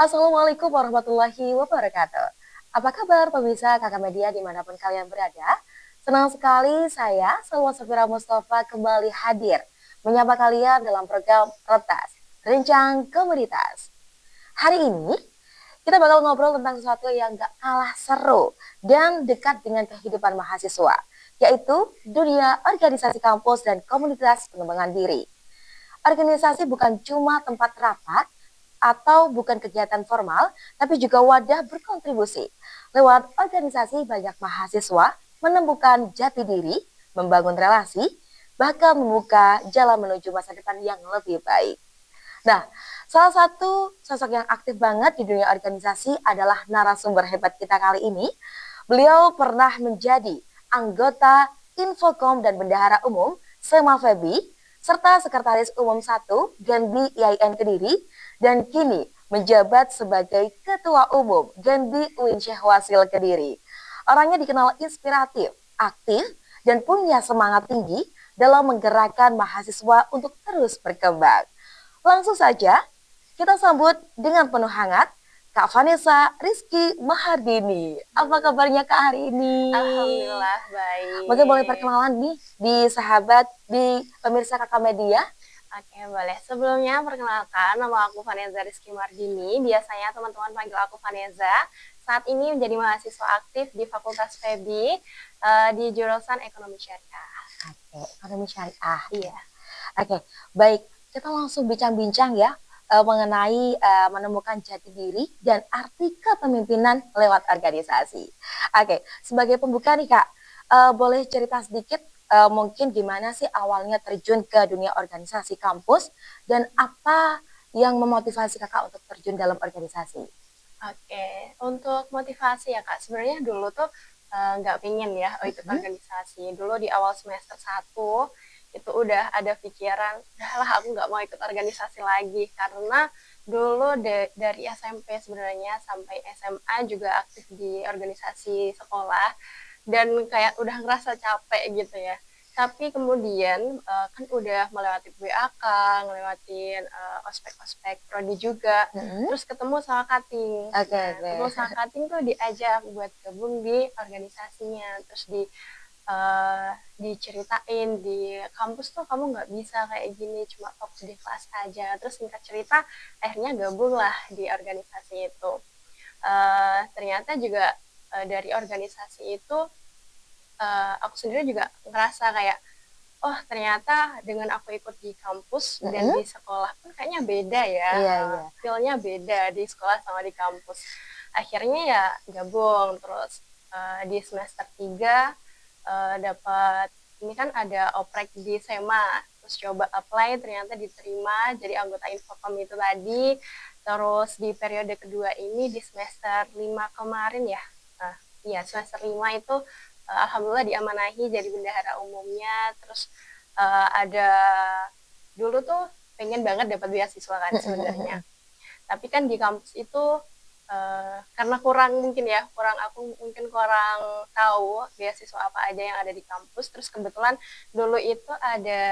Assalamualaikum warahmatullahi wabarakatuh. Apa kabar pemirsa Kakak Media dimanapun kalian berada? Senang sekali saya, Salwa Safira Mustafa kembali hadir menyapa kalian dalam program Retas, Rencang Komunitas. Hari ini kita bakal ngobrol tentang sesuatu yang gak kalah seru dan dekat dengan kehidupan mahasiswa, yaitu dunia organisasi kampus dan komunitas pengembangan diri. Organisasi bukan cuma tempat rapat atau bukan kegiatan formal, tapi juga wadah berkontribusi. Lewat organisasi, banyak mahasiswa menemukan jati diri, membangun relasi, bahkan membuka jalan menuju masa depan yang lebih baik. Nah, salah satu sosok yang aktif banget di dunia organisasi adalah narasumber hebat kita kali ini. Beliau pernah menjadi anggota Infokom dan Bendahara Umum SEMA FEBI, serta Sekretaris Umum 1 Genbi IAIN Kediri, dan kini menjabat sebagai Ketua Umum Genbi UIN Syekh Wasil Kediri. Orangnya dikenal inspiratif, aktif, dan punya semangat tinggi dalam menggerakkan mahasiswa untuk terus berkembang. Langsung saja kita sambut dengan penuh hangat Kak Vanessa Rizky Mahardini. Apa kabarnya Kak hari ini? Alhamdulillah baik. Mungkin boleh perkenalan nih di sahabat, di pemirsa Kakak Media. Oke, boleh. Sebelumnya perkenalkan, nama aku Vanessa Rizky Mahardini. Biasanya teman-teman panggil aku Vanessa. Saat ini menjadi mahasiswa aktif di Fakultas FEBI di jurusan Ekonomi Syariah. Oke, Ekonomi Syariah. Iya. Oke, baik. Kita langsung bincang-bincang ya mengenai menemukan jati diri dan arti kepemimpinan lewat organisasi. Oke, sebagai pembuka nih Kak, boleh cerita sedikit mungkin gimana sih awalnya terjun ke dunia organisasi kampus dan apa yang memotivasi Kakak untuk terjun dalam organisasi? Oke, untuk motivasi ya Kak, sebenarnya dulu tuh nggak pingin ya ikut organisasi. Dulu di awal semester 1 itu udah ada pikiran, udahlah aku nggak mau ikut organisasi lagi karena dulu dari SMP sebenarnya sampai SMA juga aktif di organisasi sekolah dan kayak udah ngerasa capek gitu ya. Tapi kemudian kan udah melewati BAK, ngelewatin ospek-ospek prodi juga, terus ketemu sama Kating. Oke, Nah, oke. ketemu sama Kating tuh diajak buat gabung di organisasinya, terus diceritain di kampus tuh kamu nggak bisa kayak gini, cuma fokus di kelas aja. Terus singkat cerita, akhirnya gabung lah di organisasi itu. Ternyata juga dari organisasi itu aku sendiri juga ngerasa kayak oh ternyata dengan aku ikut di kampus dan di sekolah pun kayaknya beda ya. Iya, iya. Feel-nya beda di sekolah sama di kampus. Akhirnya ya gabung terus di semester 3 dapat ini kan ada oprek di SEMA. Terus coba apply ternyata diterima jadi anggota Infokom itu tadi. Terus di periode kedua ini di semester 5 kemarin ya. Iya semester 5 itu alhamdulillah diamanahi jadi bendahara umumnya. Terus ada dulu tuh pengen banget dapat beasiswa kan sebenarnya. Tapi kan di kampus itu karena kurang aku mungkin kurang tahu beasiswa apa aja yang ada di kampus. Terus kebetulan dulu itu ada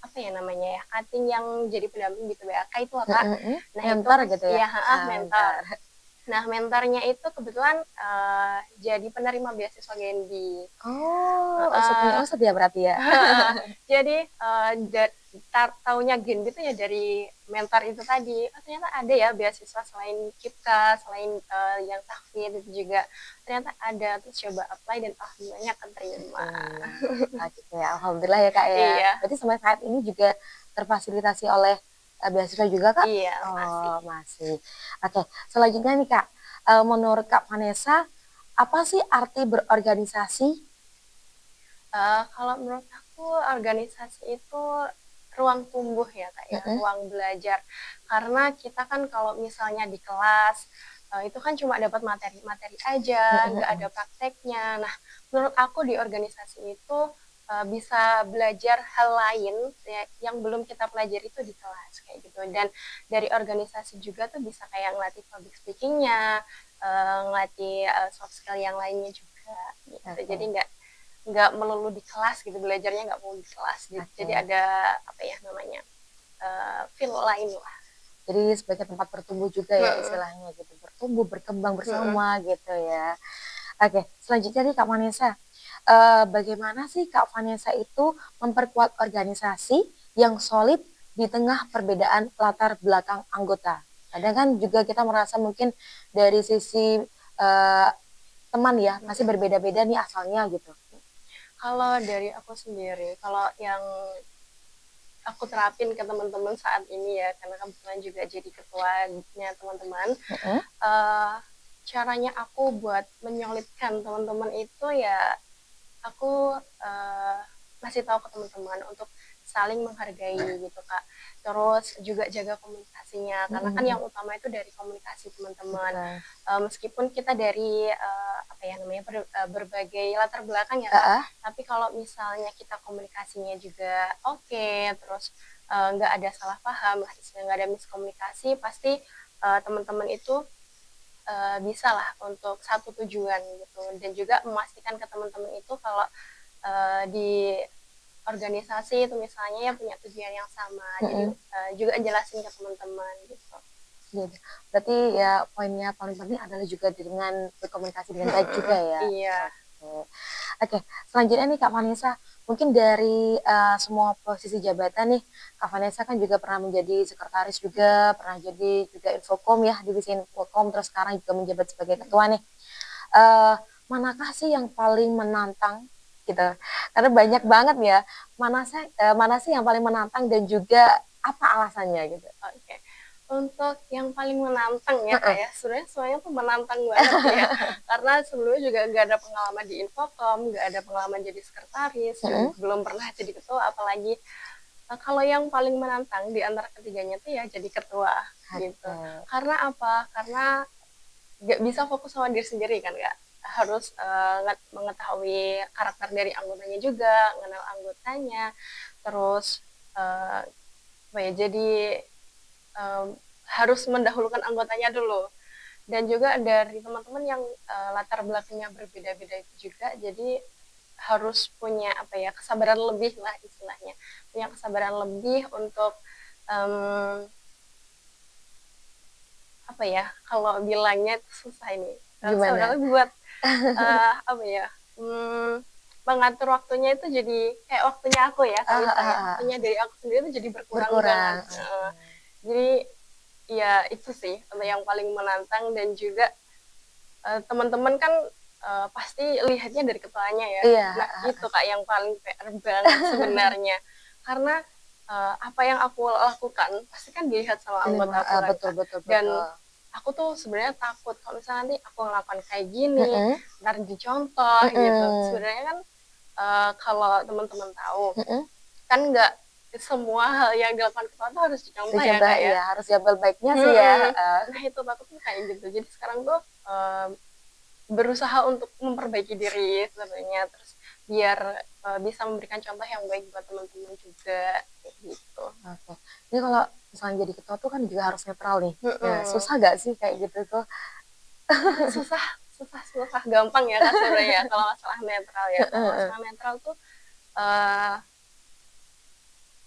apa ya namanya ya, Kating yang jadi pendamping di PBAK itu Kak. Nah, mentor itu gitu ya? iya, mentor. Nah, mentornya itu kebetulan jadi penerima beasiswa Genbi. Oh, sepunya Ustadz ya berarti ya? Jadi taunya Genbi itu ya dari mentor itu tadi. Oh, ternyata ada ya beasiswa selain KIPKA, selain yang tahfidz itu juga ternyata ada. Terus coba apply dan alhamdulillah keterima. Oke, alhamdulillah ya Kak ya. Iya. Berarti sampai saat ini juga terfasilitasi oleh beasiswa juga Kak? Iya, Oh, masih. Oke, selanjutnya nih Kak, menurut Kak Vanessa, apa sih arti berorganisasi? Kalau menurut aku organisasi itu ruang tumbuh ya Kak ya, ruang belajar. Karena kita kan kalau misalnya di kelas itu kan cuma dapat materi-materi aja, nggak ada prakteknya. Nah, menurut aku di organisasi itu bisa belajar hal lain ya, yang belum kita pelajari itu di kelas kayak gitu. Dan dari organisasi juga tuh bisa kayak ngelatih public speaking-nya, ngelatih soft skill yang lainnya juga gitu. Jadi nggak melulu di kelas gitu, belajarnya nggak melulu di kelas gitu. Jadi ada apa ya namanya feel lain lah. Jadi sebagai tempat bertumbuh juga ya istilahnya gitu, bertumbuh, berkembang bersama gitu ya. Oke, selanjutnya nih Kak Vanessa, bagaimana sih Kak Vanessa itu memperkuat organisasi yang solid di tengah perbedaan latar belakang anggota? Kadang kan juga kita merasa mungkin dari sisi teman ya, masih berbeda-beda nih asalnya gitu. Kalau dari aku sendiri, kalau yang aku terapin ke teman-teman saat ini ya, karena kebetulan juga jadi ketuanya teman-teman, uh, caranya aku buat menyolidkan teman-teman itu ya, aku kasih tahu ke teman-teman untuk saling menghargai gitu Kak. Terus juga jaga komunikasinya, karena kan yang utama itu dari komunikasi teman-teman. Meskipun kita dari apa ya namanya berbagai latar belakang ya Kak, tapi kalau misalnya kita komunikasinya juga oke, terus nggak ada salah paham, nggak ada miskomunikasi, pasti teman-teman itu bisa lah untuk satu tujuan gitu, dan juga memastikan ke teman-teman itu kalau di organisasi itu misalnya ya punya tujuan yang sama, jadi juga jelasin ke teman-teman gitu. Gitu. Berarti ya poinnya paling penting adalah juga dengan berkomunikasi dengan baik juga ya. Iya. Oke, selanjutnya nih Kak Vanessa, mungkin dari semua posisi jabatan nih, Kak Vanessa kan juga pernah menjadi sekretaris juga, pernah jadi juga Infocom ya, divisi Infocom, terus sekarang juga menjabat sebagai ketua nih. Manakah sih yang paling menantang gitu? Karena banyak banget ya, mana sih yang paling menantang dan juga apa alasannya gitu? Oke. Untuk yang paling menantang ya Kak ya, sebenarnya semuanya tuh menantang banget ya. Karena sebelumnya juga nggak ada pengalaman di Infocom, nggak ada pengalaman jadi sekretaris, juga belum pernah jadi ketua, apalagi kalau yang paling menantang di antara ketiganya tuh ya jadi ketua gitu. Karena apa? Karena nggak bisa fokus sama diri sendiri kan Kak. Harus mengetahui karakter dari anggotanya juga, mengenal anggotanya, terus apa ya, jadi harus mendahulukan anggotanya dulu, dan juga dari teman-teman yang latar belakangnya berbeda-beda itu juga, jadi harus punya apa ya, kesabaran lebih lah istilahnya, punya kesabaran lebih untuk apa ya, kalau bilangnya itu susah ini, kesabaran lebih buat apa ya, mengatur waktunya itu jadi kayak waktunya aku ya, kalau misalnya waktunya dari aku sendiri itu jadi berkurang banget. Jadi ya itu sih yang paling menantang, dan juga teman-teman kan pasti lihatnya dari ketuanya ya. Nah itu Kak yang paling PR banget sebenarnya, karena apa yang aku lakukan pasti kan dilihat sama anggota aku kan, dan aku tuh sebenarnya takut kalau misalnya nanti aku ngelakukan kayak gini, ntar dicontoh gitu. Sebenarnya kan kalau teman-teman tahu kan nggak semua hal yang dilakukan ketua tuh harus dicontoh ya Kak ya. Harus diambil baiknya sih ya. Nah itu takutnya kayak gitu. Jadi sekarang tuh berusaha untuk memperbaiki diri sebenarnya, terus biar bisa memberikan contoh yang baik buat teman-teman juga gitu. Oke. Ini kalau misalnya jadi ketua tuh kan juga harus netral nih. Ya, susah gak sih kayak gitu tuh? susah gampang ya Kak sebenarnya kalau masalah netral ya. Kalau masalah netral tuh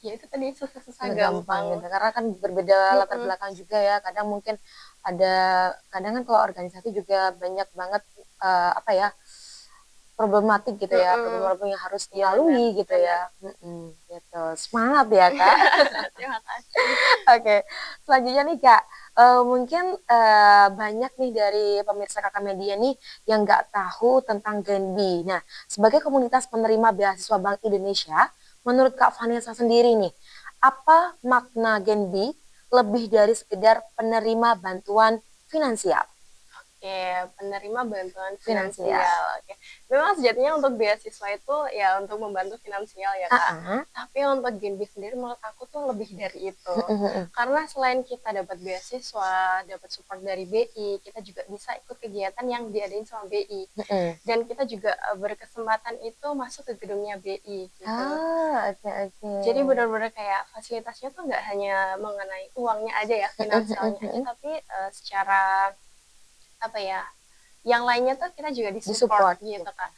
ya itu tadi susah gampang gitu, karena kan berbeda latar belakang juga ya. Kadang mungkin kadang kan kalau organisasi juga banyak banget apa ya, problematik gitu ya, problem-problem yang harus dilalui gitu ya. Gitu. Semangat ya Kak. Terima kasih. Oke, selanjutnya nih Kak, mungkin banyak nih dari pemirsa Kakak Media nih yang nggak tahu tentang Genbi. Nah, sebagai komunitas penerima beasiswa Bank Indonesia, menurut Kak Vanessa sendiri nih, apa makna Genbi lebih dari sekedar penerima bantuan finansial? Oke, penerima bantuan finansial. Oke. Memang sejatinya untuk beasiswa itu ya untuk membantu finansial ya Kak. Tapi untuk Genbi sendiri menurut aku tuh lebih dari itu. Karena selain kita dapat beasiswa, dapat support dari BI, kita juga bisa ikut kegiatan yang diadain sama BI. Dan kita juga berkesempatan itu masuk ke gedungnya BI gitu. Jadi benar-benar kayak fasilitasnya tuh nggak hanya mengenai uangnya aja ya, finansialnya aja, tapi secara apa ya, yang lainnya tuh kita juga disupport gitu Kak.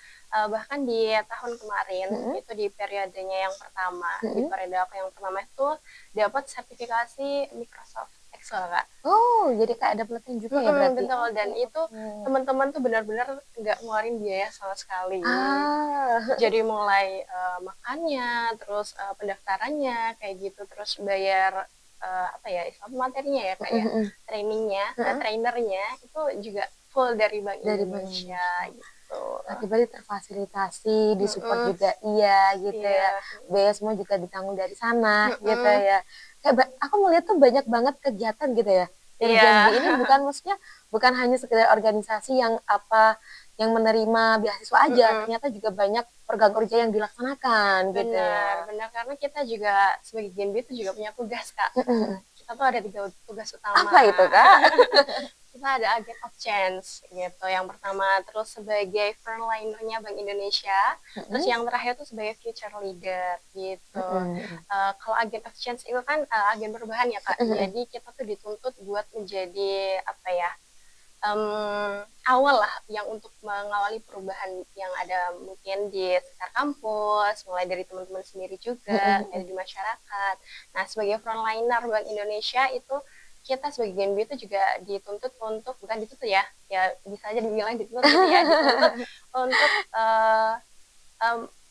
Bahkan di tahun kemarin itu di periodenya yang pertama, di periode aku yang pertama itu dapat sertifikasi Microsoft beasiswa, Kak. Oh, jadi kayak ada pelatihan juga ya berarti? Betul, dan Oke itu oke. teman-teman tuh benar-benar nggak ngeluarin biaya sama sekali. Ah, Jadi mulai, makannya, terus, pendaftarannya kayak gitu, terus bayar, apa ya, istilah materinya ya, Kak, mhm ya, mhm, trainingnya, heeh, trainernya itu juga full dari Bank dari Bank Indonesia Indonesia. gitu. Oke, berarti terfasilitasi, disupport Mhm, juga iya gitu ya. iya, Biaya semua juga ditanggung dari sana gitu mhm, ya. Kayak aku melihat tuh banyak banget kegiatan gitu ya. Dari iya, Genbi ini bukan maksudnya bukan hanya sekedar organisasi yang apa yang menerima beasiswa aja, mhm. ternyata juga banyak program kerja yang dilaksanakan gitu Benar ya. benar, karena kita juga sebagai Gen B itu juga punya tugas, Kak. Mhm mhm. Kita tuh ada 3 tugas Apa itu, utama. Kak? Kita ada agent of change gitu, yang pertama, terus sebagai frontliner-nya Bank Indonesia, terus Mhm, yang terakhir tuh sebagai future leader gitu. mhm mhm. Kalau agent of change itu kan, agen perubahan ya, Kak. Mhm mhm. Jadi kita tuh dituntut buat menjadi apa ya, awal lah yang untuk mengawali perubahan yang ada mungkin di sekitar kampus, mulai dari teman-teman sendiri Mhm juga, dari mhm. di masyarakat. Nah, sebagai frontliner Bank Indonesia itu kita sebagai GNB itu juga dituntut untuk bukan dituntut ya, ya bisa aja dibilang dituntut gitu ya, dituntut untuk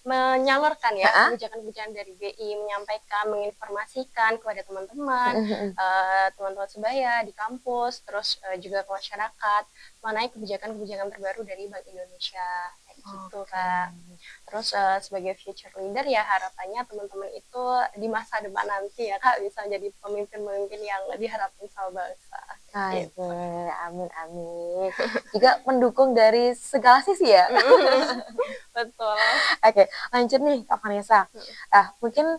menyalurkan ya Heeh. kebijakan-kebijakan dari BI, menyampaikan, menginformasikan kepada teman-teman, Mhm mhm. teman-teman sebaya di kampus, terus juga ke masyarakat mengenai kebijakan-kebijakan terbaru dari Bank Indonesia kayak gitu, Oke. Kak. Terus sebagai future leader ya harapannya teman-teman itu di masa depan nanti ya Kak bisa jadi pemimpin-pemimpin yang diharapin sama bangsa Oke, gitu. amin amin. Juga mendukung dari segala sisi ya. Betul. Oke, lanjut nih Kak Vanessa. Mungkin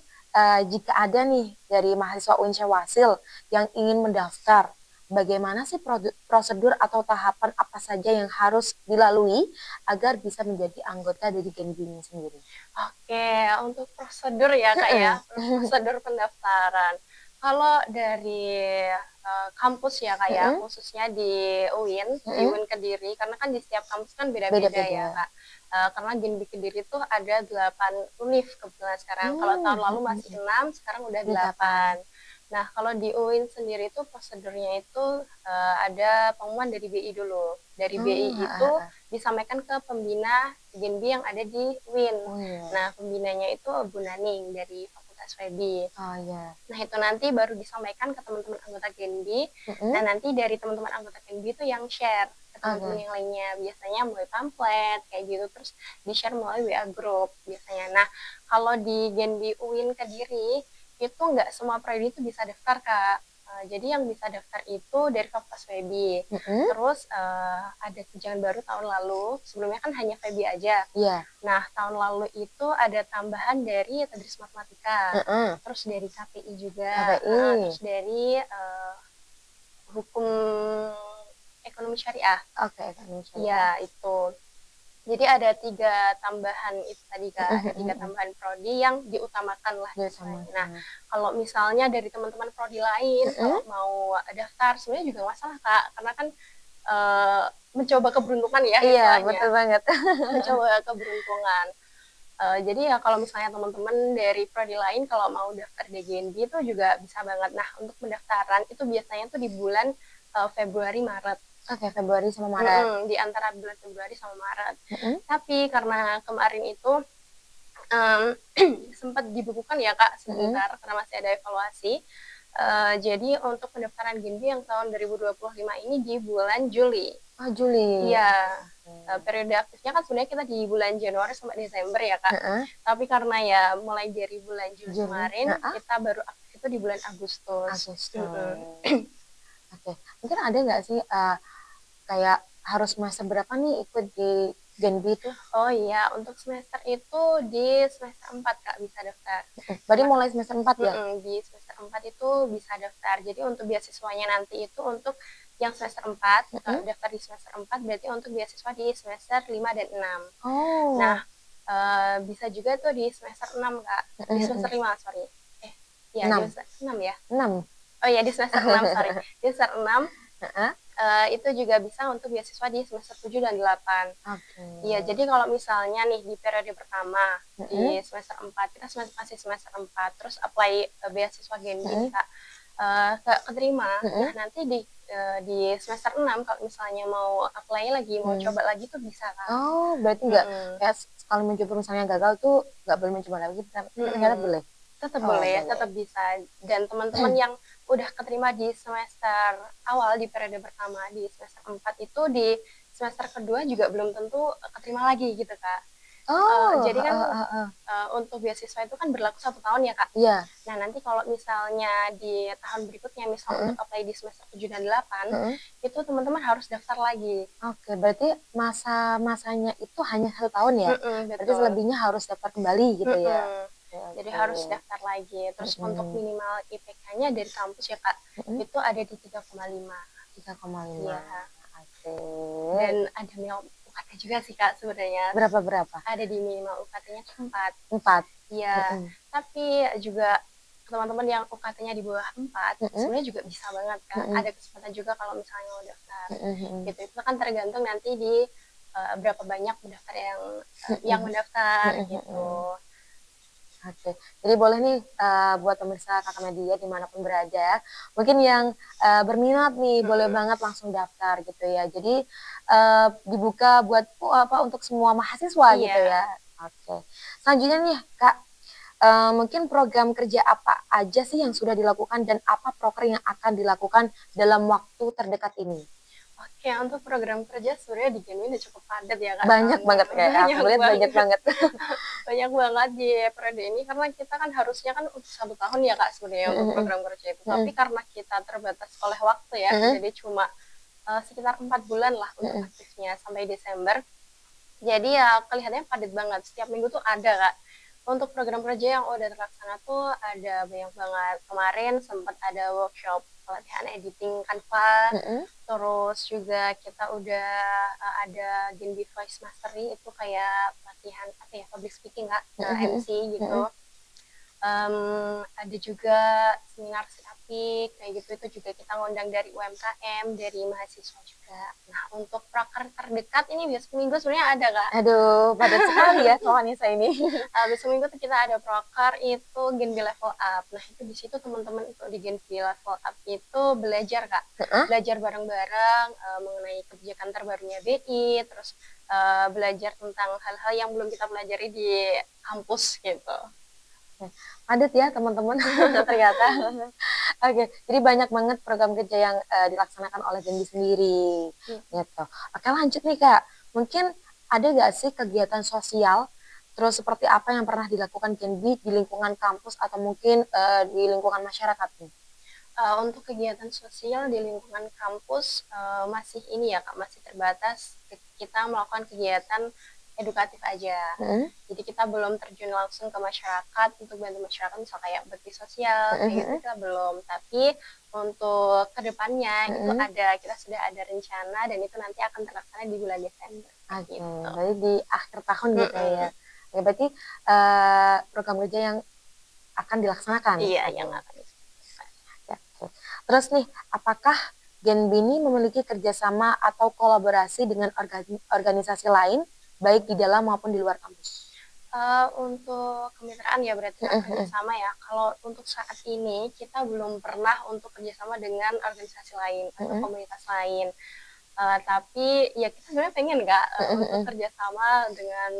jika ada nih dari mahasiswa UNSya Wasil yang ingin mendaftar, bagaimana sih prosedur atau tahapan apa saja yang harus dilalui agar bisa menjadi anggota dari Genbi ini sendiri? Oke, untuk prosedur ya Kak ya, Mm-mm. prosedur pendaftaran. Kalau dari kampus ya Kak ya, Mm-mm. khususnya di UIN Kediri, karena kan di setiap kampus kan beda-beda ya Beda-beda. Kak. Karena Genbi Kediri tuh ada 8 univ kebetulan sekarang. Kalau tahun lalu masih 6, sekarang udah 8. 8. Nah, kalau di UIN sendiri itu prosedurnya itu ada pengumuman dari BI dulu. Dari BI Oh, itu disampaikan ke pembina Genbi yang ada di UIN. oh iya. Nah, pembinanya itu Bu Naning dari Fakultas FEBI. Oh iya. Nah, itu nanti baru disampaikan ke teman-teman anggota Genbi. Nah, Mm-mm. nanti dari teman-teman anggota Genbi itu yang share ke teman-teman Oke. yang lainnya. Biasanya melalui pamflet, kayak gitu. Terus di-share melalui WA group biasanya. Nah, kalau di Genbi UIN Kediri, itu nggak semua prodi itu bisa daftar, Kak. Jadi yang bisa daftar itu dari Fakultas FEBI. Mm-mm. Terus ada kebijakan baru tahun lalu, sebelumnya kan hanya FEBI aja. Iya. Nah, tahun lalu itu ada tambahan dari Tadris Matematika, Mm-mm. terus dari KPI juga, KPI. terus dari hukum ekonomi syariah. Oke, ekonomi Iya, syariah. itu. Jadi ada 3 tambahan itu tadi Kak, ada 3 Mm-mm. tambahan prodi yang diutamakan lah Dia sama. istilahnya. Nah, kalau misalnya dari teman-teman prodi lain kalau Mm-mm. mau daftar sebenarnya juga nggak masalah Kak, karena kan uh, mencoba keberuntungan ya Iya, istilahnya, betul banget. mencoba keberuntungan. Jadi ya kalau misalnya teman-teman dari prodi lain kalau mau daftar DGNB itu juga bisa banget. Nah, untuk pendaftaran itu biasanya tuh di bulan Februari Maret. Oke, Februari sama Maret. Di antara bulan Februari sama Maret. Mm-mm. Tapi karena kemarin itu um, sempat dibukukan ya Kak Mm-mm. sebentar karena masih ada evaluasi. Jadi untuk pendaftaran GNB yang tahun 2025 ini di bulan Juli. Oh, Juli. Iya, Oke. periode aktifnya kan sebenarnya kita di bulan Januari sampai Desember ya Kak. Heeh. Tapi karena ya mulai dari bulan Juli Juli. kemarin, Heeh. kita baru aktif itu di bulan Agustus. Agustus. Oke, mungkin ada nggak sih kayak harus masa berapa nih ikut di Genbi itu? Oh iya, untuk semester itu di semester 4 Kak bisa daftar. Berarti mulai semester 4 ya? Di semester 4 itu bisa daftar. Jadi untuk beasiswanya nanti itu untuk yang semester 4, Mm-mm. daftar di semester 4 berarti untuk beasiswa di semester 5 dan 6. Nah, Oh. bisa juga tuh di semester 6 Kak. Di semester 5, sorry. Iya, di 6. semester 6 ya. 6. Oh iya, di semester 6, sorry. Di semester 6 Heeh. itu juga bisa untuk beasiswa di semester 7 dan 8. Oke. Iya, jadi kalau misalnya nih di periode pertama Mm-mm. di semester 4, kita masih semester 4, terus apply beasiswa Genbi nih Kak. keterima. Nah, Mm-mm. nanti di semester 6 kalau misalnya mau apply lagi, mau Hmm. coba lagi tuh bisa, Kak. Oh, berarti nggak Mm-mm. kayak sekali mencoba misalnya gagal tuh nggak boleh mencoba lagi, ternyata Mm-mm. boleh. Tetap Oh, boleh, boleh. tetap bisa. Dan teman-teman yang udah keterima di semester awal, di periode pertama, di semester 4 itu di semester kedua juga belum tentu keterima lagi gitu, Kak. Oh, Jadi kan heeh. untuk beasiswa itu kan berlaku 1 tahun ya, Kak. Iya. Nah, nanti kalau misalnya di tahun berikutnya, misal Heeh, untuk apply di semester 7 dan 8, heeh. itu teman-teman harus daftar lagi. Oke, berarti masa-masanya itu hanya 1 tahun ya? Mm-mm, Berarti betul. selebihnya harus daftar kembali gitu ya? Mm-mm. Oke, Jadi oke. harus daftar lagi. Terus untuk Mm-mm. minimal IPK-nya dari kampus ya, Kak, Mm-mm. itu ada di 3,5. 3,5. Iya. Oke. Dan ada minimal UKT juga sih, Kak, sebenarnya. Berapa? Ada di minimal UKT-nya 4. 4. Iya. Mm-mm. Tapi juga teman-teman yang UKT-nya di bawah 4, Mm-mm. sebenarnya juga bisa banget, Kak. Mm-mm. Ada kesempatan juga kalau misalnya mau daftar. Mm-mm. Gitu. Itu kan tergantung nanti di berapa banyak pendaftar yang Mm-mm. mendaftar gitu. Mm-mm. Oke, jadi boleh nih buat pemirsa Kakak Media dimanapun berada, mungkin yang berminat nih boleh Mm-mm. banget langsung daftar gitu ya. Jadi dibuka buat apa untuk semua mahasiswa gitu Iya. ya. Oke, selanjutnya nih Kak, mungkin program kerja apa aja sih yang sudah dilakukan dan apa proker yang akan dilakukan dalam waktu terdekat ini? Oke, untuk program kerja sebenarnya di Genwin udah cukup padat ya, Kak, Banyak sama banget kayak aku banyak lihat banyak banget. banget. Banyak banget di periode ini karena kita kan harusnya kan untuk 1 tahun ya, Kak, sebenarnya untuk program kerja itu. Tapi karena kita terbatas oleh waktu ya, jadi cuma sekitar 4 bulan lah untuk aktifnya sampai Desember. Jadi ya kelihatannya padat banget. Setiap minggu tuh ada, Kak. Untuk program kerja yang udah terlaksana tuh ada banyak banget. Kemarin sempat ada workshop pelatihan editing Canva, terus juga kita udah ada Genbi Voice Mastery, itu kayak pelatihan apa ya, public speaking, Kak, MC gitu. Ada juga seminar apik kayak gitu, itu juga kita ngundang dari UMKM, dari mahasiswa juga. Nah, untuk proker terdekat ini besok minggu sebenarnya ada, Kak. Aduh, padat sekali ya soalnya saya ini. Besok minggu tuh kita ada proker itu Genbi Level Up. Nah, itu di situ teman-teman itu di Genbi Level Up itu belajar, Kak. Belajar bareng-bareng mengenai kebijakan terbarunya BI, terus belajar tentang hal-hal yang belum kita pelajari di kampus gitu. Padat ya teman-teman ternyata. Oke, jadi banyak banget program kerja yang dilaksanakan oleh Genbi sendiri. Gitu. Oke, lanjut nih Kak. Mungkin ada nggak sih kegiatan sosial terus seperti apa yang pernah dilakukan Genbi di lingkungan kampus atau mungkin di lingkungan masyarakat nih? Untuk kegiatan sosial di lingkungan kampus masih ini ya, Kak, masih terbatas. Kita melakukan kegiatan edukatif aja. Jadi kita belum terjun langsung ke masyarakat untuk bantu masyarakat, misal kayak bakti sosial kayak gitu kita belum. Tapi untuk kedepannya itu kita sudah ada rencana dan itu nanti akan terlaksana di bulan Desember. Oke, Gitu. berarti di akhir tahun gitu ya. Oke, berarti program kerja yang akan dilaksanakan. Iya, yang akan dilaksanakan. Terus nih, apakah Genbi ini memiliki kerjasama atau kolaborasi dengan organisasi lain, baik di dalam maupun di luar kampus? Untuk kemitraan ya berarti kerjasama ya. Kalau untuk saat ini kita belum pernah untuk kerjasama dengan organisasi lain atau komunitas lain. Tapi ya kita sebenarnya pengen nggak untuk kerjasama dengan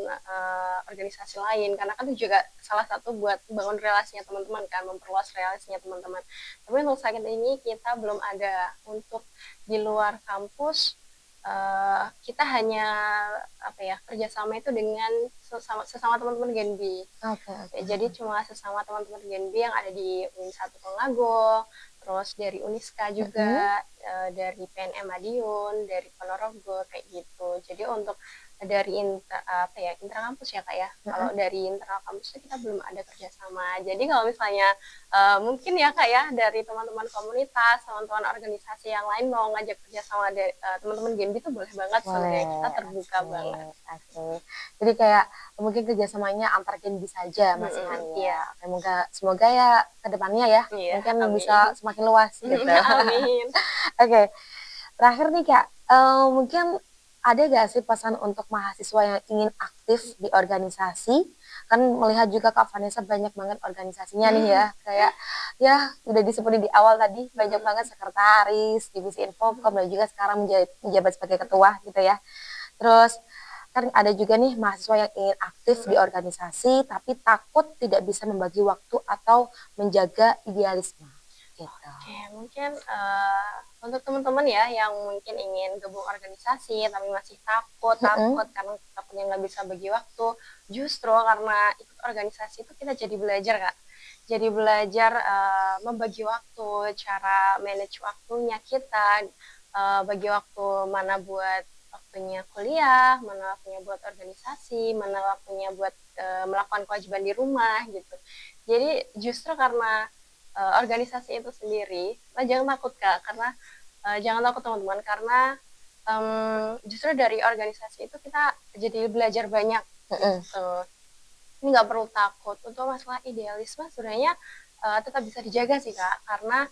organisasi lain, karena kan itu juga salah satu buat bangun relasinya teman-teman kan, memperluas relasinya teman-teman. Tapi untuk saat ini kita belum ada. Untuk di luar kampus kita hanya apa ya, kerjasama itu dengan sesama teman-teman Genbi. Jadi cuma sesama teman-teman Genbi yang ada di Uin 1 Pongago, terus dari Uniska juga, dari PNM Madiun, dari Ponorogo kayak gitu. Jadi untuk dari intrakampus ya, Kak ya. Kalau dari internal kampus kita belum ada kerjasama. Jadi kalau misalnya mungkin ya, Kak ya, dari teman-teman komunitas, teman-teman organisasi yang lain mau ngajak kerjasama dari teman-teman Genbi itu boleh banget, sebenarnya kita terbuka banget. Jadi kayak mungkin kerjasamanya antar Genbi saja Mas Han ya. Semoga ya kedepannya ya mungkin amin. Bisa semakin luas gitu. Amin. Oke, terakhir nih Kak, mungkin ada gak sih pesan untuk mahasiswa yang ingin aktif di organisasi, Kan melihat juga Kak Vanessa banyak banget organisasinya nih ya, kayak ya udah disebutin di awal tadi banyak banget sekretaris, divisi infocom dan juga sekarang menjabat sebagai ketua gitu ya. Terus kan ada juga nih mahasiswa yang ingin aktif di organisasi tapi takut tidak bisa membagi waktu atau menjaga idealisme gitu. Oke, mungkin untuk teman-teman ya yang mungkin ingin gabung organisasi tapi masih takut karena takutnya nggak bisa bagi waktu, justru karena ikut organisasi itu kita jadi belajar Kak. Jadi belajar membagi waktu, cara manage waktunya kita, bagi waktu mana buat waktunya kuliah, mana waktunya buat organisasi, mana waktunya buat melakukan kewajiban di rumah gitu. Jadi justru karena organisasi itu sendiri, jangan takut Kak, karena jangan takut teman-teman, karena justru dari organisasi itu kita jadi belajar banyak gitu. Ini nggak perlu takut. Untuk masalah idealisme sebenarnya tetap bisa dijaga sih Kak, karena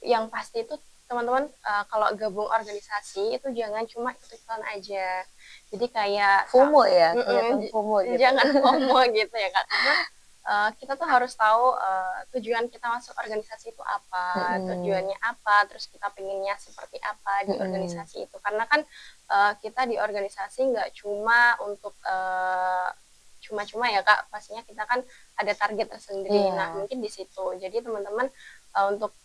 yang pasti itu teman-teman kalau gabung organisasi itu jangan cuma ikut-ikutan aja. Jadi kayak FOMO ya, kelihatan FOMO gitu. jangan FOMO gitu ya Kak, karena kita tuh harus tahu tujuan kita masuk organisasi itu apa, tujuannya apa, terus kita pengennya seperti apa di organisasi itu. Karena kan kita di organisasi nggak cuma untuk cuma-cuma ya Kak, pastinya kita kan ada target tersendiri. Nah mungkin di situ. Jadi teman-teman untuk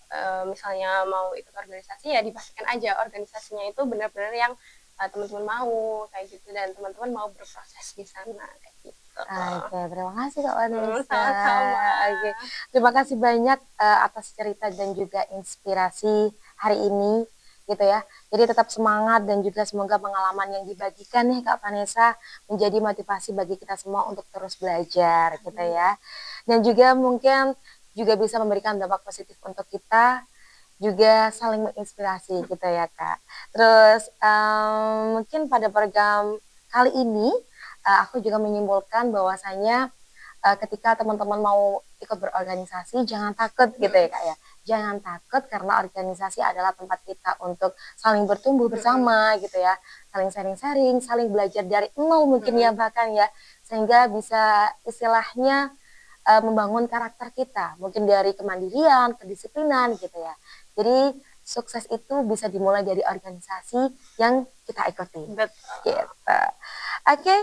misalnya mau ikut organisasi ya dipastikan aja organisasinya itu benar-benar yang teman-teman mau kayak gitu, dan teman-teman mau berproses di sana kayak gitu. Oke, terima kasih Kak Vanessa. Sama-sama. Oke, terima kasih banyak atas cerita dan juga inspirasi hari ini gitu ya. Jadi tetap semangat dan juga semoga pengalaman yang dibagikan nih Kak Vanessa menjadi motivasi bagi kita semua untuk terus belajar gitu ya. Dan juga mungkin juga bisa memberikan dampak positif untuk kita, juga saling menginspirasi gitu ya Kak. Terus mungkin pada program kali ini aku juga menyimpulkan bahwasanya ketika teman-teman mau ikut berorganisasi jangan takut gitu ya Kak ya. Jangan takut karena organisasi adalah tempat kita untuk saling bertumbuh bersama gitu ya. Saling sharing-sharing, saling belajar dari nol mungkin ya bahkan ya. Sehingga bisa istilahnya membangun karakter kita. Mungkin dari kemandirian, kedisiplinan gitu ya. Jadi sukses itu bisa dimulai dari organisasi yang kita ikuti. Betul. Gitu. Oke.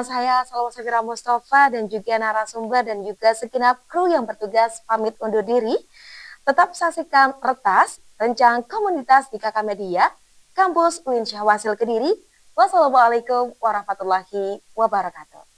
Saya Salwa Safira Mustafa dan juga narasumber dan juga segenap kru yang bertugas pamit undur diri. Tetap saksikan Retas, rencang komunitas di KK Media, Kampus UIN Syahwasil Kediri. Wassalamualaikum warahmatullahi wabarakatuh.